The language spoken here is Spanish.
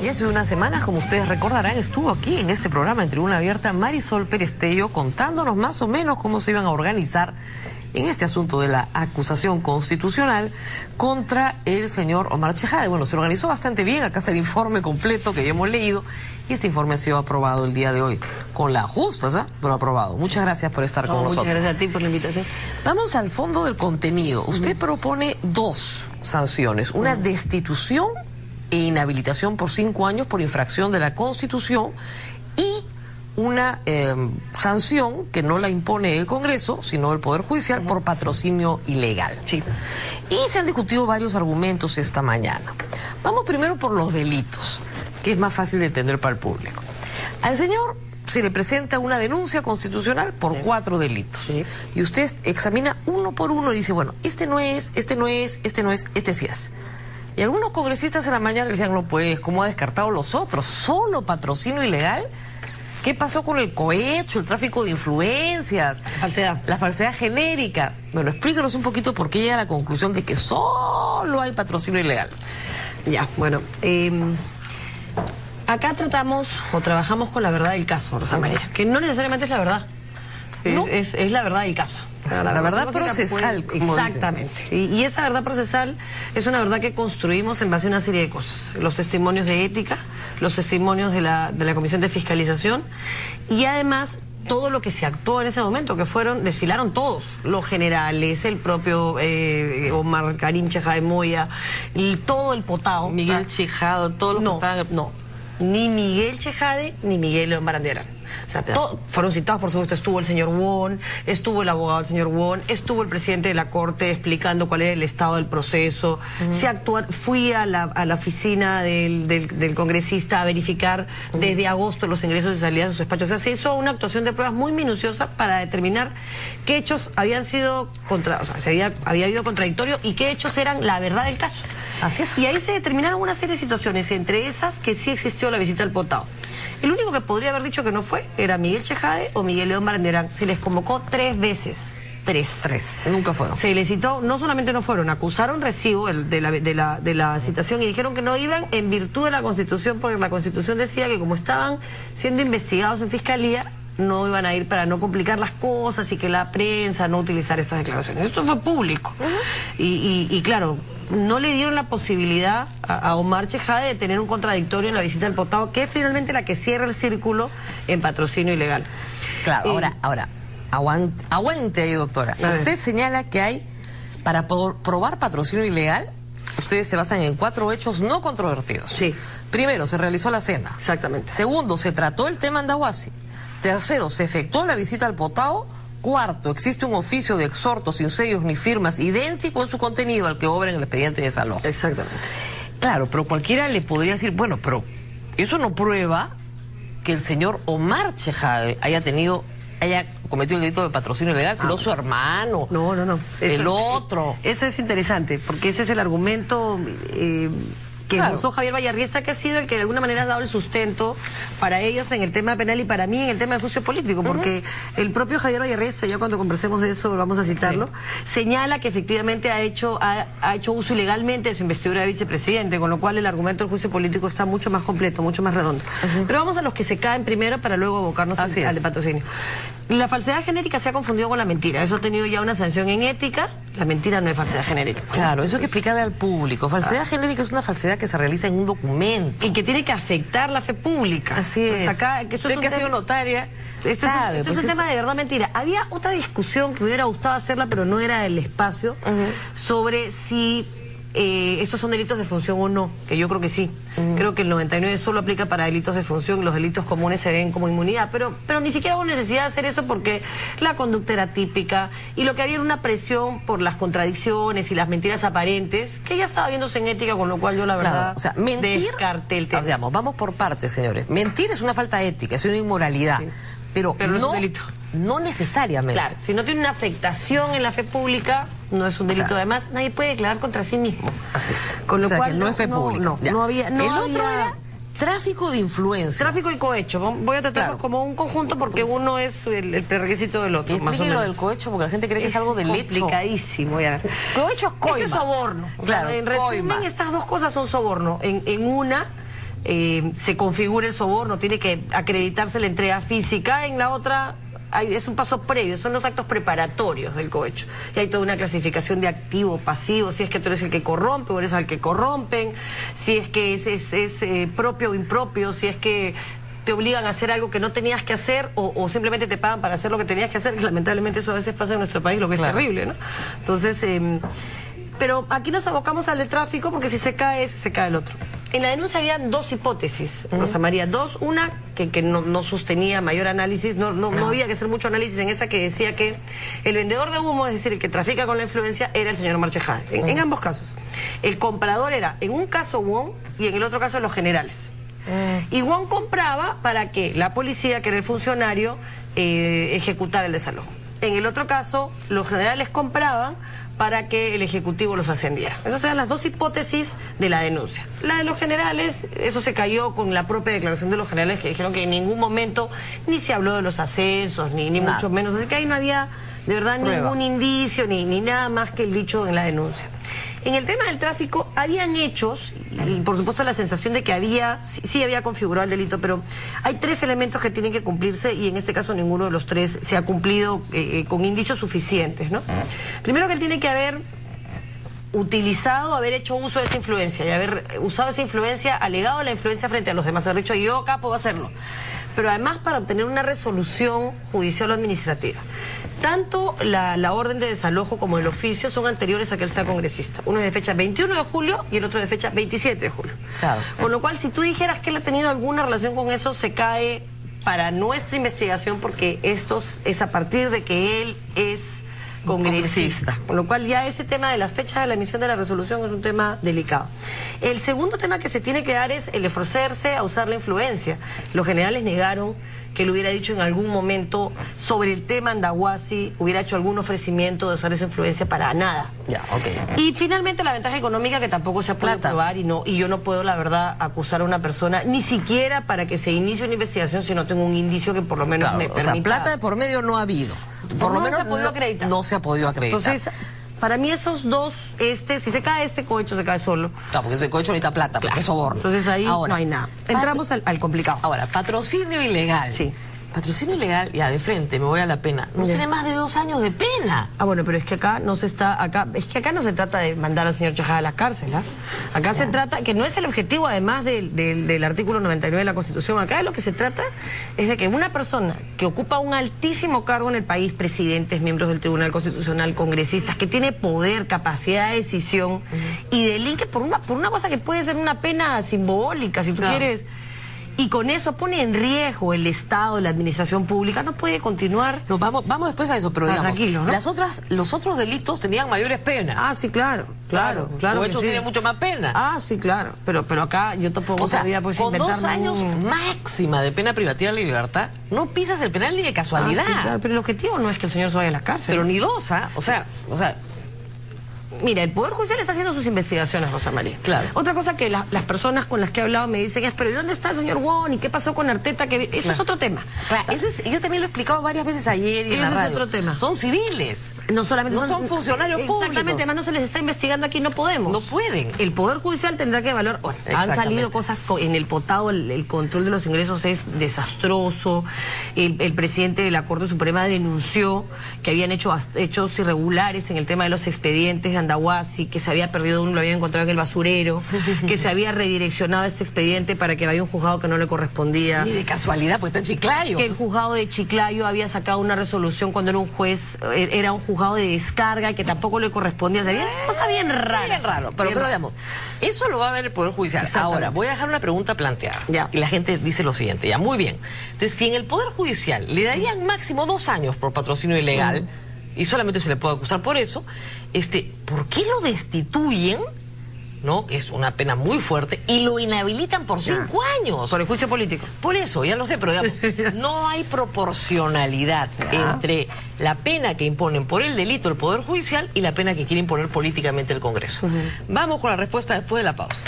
Y hace unas semanas, como ustedes recordarán, estuvo aquí en este programa en Tribuna Abierta Marisol Perestello contándonos más o menos cómo se iban a organizar en este asunto de la acusación constitucional contra el señor Omar Chejade. Bueno, se organizó bastante bien, acá está el informe completo que ya hemos leído y este informe ha sido aprobado el día de hoy, con la justas, ¿eh? Pero aprobado. Muchas gracias por estar con nosotros. Muchas gracias a ti por la invitación. Vamos al fondo del contenido. Usted propone dos sanciones, una destitución e inhabilitación por 5 años por infracción de la Constitución y una sanción que no la impone el Congreso, sino el Poder Judicial por patrocinio ilegal. Sí. Y se han discutido varios argumentos esta mañana. Vamos primero por los delitos, que es más fácil de entender para el público. Al señor se le presenta una denuncia constitucional por 4 delitos. Sí. Y usted examina uno por uno y dice, bueno, este no es, este no es, este no es, este sí es. Y algunos congresistas en la mañana le decían, no pues, ¿cómo ha descartado los otros? ¿Solo patrocinio ilegal? ¿Qué pasó con el cohecho, el tráfico de influencias? La falsedad genérica. Bueno, explícanos un poquito por qué llega a la conclusión de que solo hay patrocinio ilegal. Ya, bueno, acá tratamos o trabajamos con la verdad del caso, Rosa María, que no necesariamente es la verdad, es la verdad del caso. La verdad procesal, como exactamente. Y esa verdad procesal es una verdad que construimos en base a una serie de cosas. Los testimonios de ética, los testimonios de la Comisión de Fiscalización y además todo lo que se actuó en ese momento, que desfilaron todos, los generales, el propio Omar Karim Chejade Moya, todo el potao. Miguel Chejade, todos los que estaban... No, ni Miguel Chejade ni Miguel León Barandiarán. O sea, fueron citados, por supuesto, estuvo el señor Won, estuvo el abogado del señor Won, estuvo el presidente de la Corte explicando cuál era el estado del proceso, fui a la oficina del congresista a verificar desde agosto los ingresos y salidas de su despacho. O sea, se hizo una actuación de pruebas muy minuciosa para determinar qué hechos habían sido había habido contradictorio y qué hechos eran la verdad del caso. Así es. Y ahí se determinaron una serie de situaciones, entre esas que sí existió la visita al potao. El único que podría haber dicho que no fue era Miguel Chejade o Miguel León Barandiarán. Se les convocó 3 veces. Tres. Nunca fueron. Se les citó, no solamente no fueron, acusaron recibo de la citación y dijeron que no iban en virtud de la Constitución, porque la Constitución decía que como estaban siendo investigados en Fiscalía, no iban a ir para no complicar las cosas y que la prensa no utilizar estas declaraciones. Esto fue público. Y claro, no le dieron la posibilidad a Omar Chejade de tener un contradictorio en la visita al potao, que es finalmente la que cierra el círculo en patrocinio ilegal. Claro, ahora, aguante ahí, doctora. Usted señala que hay, para probar patrocinio ilegal, ustedes se basan en 4 hechos no controvertidos. Sí. Primero, se realizó la cena. Exactamente. Segundo, se trató el tema Andahuasi. Tercero, se efectuó la visita al potao. Cuarto, existe un oficio de exhorto sin sellos ni firmas idéntico en su contenido al que obra en el expediente de desalojo. Exactamente. Claro, pero cualquiera le podría decir, bueno, pero eso no prueba que el señor Omar Chejade haya cometido el delito de patrocinio ilegal, sino su hermano. No. El otro. Eso es interesante, porque ese es el argumento que usó Javier Vallarrieza, que ha sido el que de alguna manera ha dado el sustento para ellos en el tema penal y para mí en el tema de juicio político, porque el propio Javier Vallarrieza, ya cuando conversemos de eso vamos a citarlo, señala que efectivamente ha hecho uso ilegalmente de su investidura de vicepresidente, con lo cual el argumento del juicio político está mucho más completo, mucho más redondo. Pero vamos a los que se caen primero para luego abocarnos al de patrocinio. La falsedad genérica se ha confundido con la mentira. Eso ha tenido ya una sanción en ética. La mentira no es falsedad genérica. Claro, eso hay que explicarle al público. Falsedad genérica es una falsedad que se realiza en un documento. Y que tiene que afectar la fe pública. Así es. Acá, que usted que ha sido notaria sabe. Esto es un tema de verdad mentira. Había otra discusión que me hubiera gustado hacerla, pero no era el espacio, sobre si estos son delitos de función o no, que yo creo que sí. Creo que el 99 solo aplica para delitos de función y los delitos comunes se ven como inmunidad, pero ni siquiera hubo necesidad de hacer eso porque la conducta era típica y lo que había era una presión por las contradicciones y las mentiras aparentes, que ya estaba viéndose en ética, con lo cual yo la verdad descarté el tema. Vamos por partes, señores. Mentir es una falta ética, es una inmoralidad, pero no es un delito. No necesariamente. Claro, si no tiene una afectación en la fe pública, no es un delito. Además, nadie puede declarar contra sí mismo. Así es. Con lo cual que no es fe pública. No había... El otro era tráfico de influencia. Tráfico y cohecho. Voy a tratarlos como un conjunto porque uno es el prerequisito del otro. Más o menos. Lo del cohecho, porque la gente cree que es algo del hecho. Complicadísimo. Cohecho es coima. Esto es soborno. Claro, en resumen, estas dos cosas son soborno. En una... se configura el soborno, tiene que acreditarse la entrega física. En la otra es un paso previo, son los actos preparatorios del cohecho. Y hay toda una clasificación de activo, pasivo, si es que tú eres el que corrompe o eres al que corrompen, si es que es propio o impropio, si es que te obligan a hacer algo que no tenías que hacer o simplemente te pagan para hacer lo que tenías que hacer, que lamentablemente eso a veces pasa en nuestro país, lo que es terrible, ¿no? Entonces, pero aquí nos abocamos al de tráfico porque si se cae ese, se cae el otro. En la denuncia habían dos hipótesis, Rosa María. Una que no sostenía mayor análisis, no había que hacer mucho análisis en esa, que decía que el vendedor de humo, es decir, el que trafica con la influencia, era el señor Marchejade. En ambos casos. El comprador era, en un caso, Wong, y en el otro caso, los generales. Y Wong compraba para que la policía, que era el funcionario, ejecutara el desalojo. En el otro caso, los generales compraban para que el Ejecutivo los ascendiera. Esas eran las dos hipótesis de la denuncia. La de los generales, eso se cayó con la propia declaración de los generales, que dijeron que en ningún momento ni se habló de los ascensos, ni mucho menos. Así que ahí no había, de verdad, ningún indicio, ni nada más que el dicho en la denuncia. En el tema del tráfico, habían hechos, y por supuesto la sensación de que sí había configurado el delito, pero hay tres elementos que tienen que cumplirse, y en este caso ninguno de los tres se ha cumplido con indicios suficientes, ¿no? Primero, que él tiene que haber haber hecho uso de esa influencia, y haber usado esa influencia, alegado la influencia frente a los demás, haber dicho, yo acá puedo hacerlo. Pero además para obtener una resolución judicial o administrativa. Tanto la orden de desalojo como el oficio son anteriores a que él sea congresista. Uno es de fecha 21 de julio y el otro de fecha 27 de julio. Claro. Con lo cual, si tú dijeras que él ha tenido alguna relación con eso, se cae para nuestra investigación, porque esto es a partir de que él es congresista. Con lo cual ya ese tema de las fechas de la emisión de la resolución es un tema delicado. El segundo tema que se tiene que dar es el ofrecerse a usar la influencia. Los generales negaron que le hubiera dicho en algún momento sobre el tema Andahuasi, hubiera hecho algún ofrecimiento de usar esa influencia, para nada. Ya, ok. Y finalmente la ventaja económica, que tampoco se ha podido probar, y yo no puedo, la verdad, acusar a una persona, ni siquiera para que se inicie una investigación, si no tengo un indicio que por lo menos me permita. O sea, plata de por medio no ha habido. Por lo menos se ha podido acreditar. No se ha podido acreditar. Entonces, para mí esos dos, si se cae este cohecho, se cae solo. Claro, porque este cohecho necesita plata, porque es soborno. Entonces ahí no hay nada. Entramos al complicado. Ahora, patrocinio ilegal. Sí. Patrocinio ilegal, ya de frente, me voy a la pena. No tiene más de 2 años de pena. Ah, bueno, pero es que acá no se trata de mandar al señor Chejade a la cárcel, ¿ah? Acá se trata, que no es el objetivo, además del artículo 99 de la Constitución, acá de lo que se trata es de que una persona que ocupa un altísimo cargo en el país, presidentes, miembros del Tribunal Constitucional, congresistas, que tiene poder, capacidad de decisión, y delinque por una cosa que puede ser una pena simbólica, si tú quieres, y con eso pone en riesgo el Estado, la administración pública, no puede continuar. No, vamos después a eso, pero digamos, tranquilo, ¿no? Los otros delitos tenían mayores penas. Ah, sí, claro. Los hechos tienen mucho más pena. Ah, sí, claro. Pero acá yo tampoco sabía, pues, con 2 años máxima de pena privativa de libertad, no pisas el penal ni de casualidad. Sí, claro, pero el objetivo no es que el señor se vaya a la cárcel. Pero ni 2, ¿ah? O sea... Mira, el Poder Judicial está haciendo sus investigaciones, Rosa María. Claro. Otra cosa que las personas con las que he hablado me dicen es, pero ¿y dónde está el señor Wong? ¿Y qué pasó con Arteta? Eso es otro tema. Claro, yo también lo he explicado varias veces ayer y en la radio. Es otro tema. Son civiles. No solamente son funcionarios públicos. Exactamente, además no se les está investigando aquí, no podemos. No pueden. El Poder Judicial tendrá que evaluar. Bueno, han salido cosas en el potado, el control de los ingresos es desastroso. El presidente de la Corte Suprema denunció que habían hecho hechos irregulares en el tema de los expedientes de Andahuasi, que se había perdido uno, lo habían encontrado en el basurero, que se había redireccionado este expediente para que vaya a un juzgado que no le correspondía. Ni de casualidad, pues está en Chiclayo. Que el juzgado de Chiclayo había sacado una resolución cuando era un juez, era un juzgado de descarga que tampoco le correspondía. Sería cosa bien rara. Bien raro, pero digamos, eso lo va a ver el Poder Judicial. Ahora, voy a dejar una pregunta planteada. Ya. Y la gente dice lo siguiente, ya, muy bien. Entonces, si en el Poder Judicial le darían máximo 2 años por patrocinio ilegal, y solamente se le puede acusar por eso, ¿por qué lo destituyen? ¿No? Que es una pena muy fuerte, y lo inhabilitan por 5 años. Por el juicio político. Por eso, ya lo sé, pero digamos, no hay proporcionalidad entre la pena que imponen por el delito el Poder Judicial y la pena que quiere imponer políticamente el Congreso. Vamos con la respuesta después de la pausa.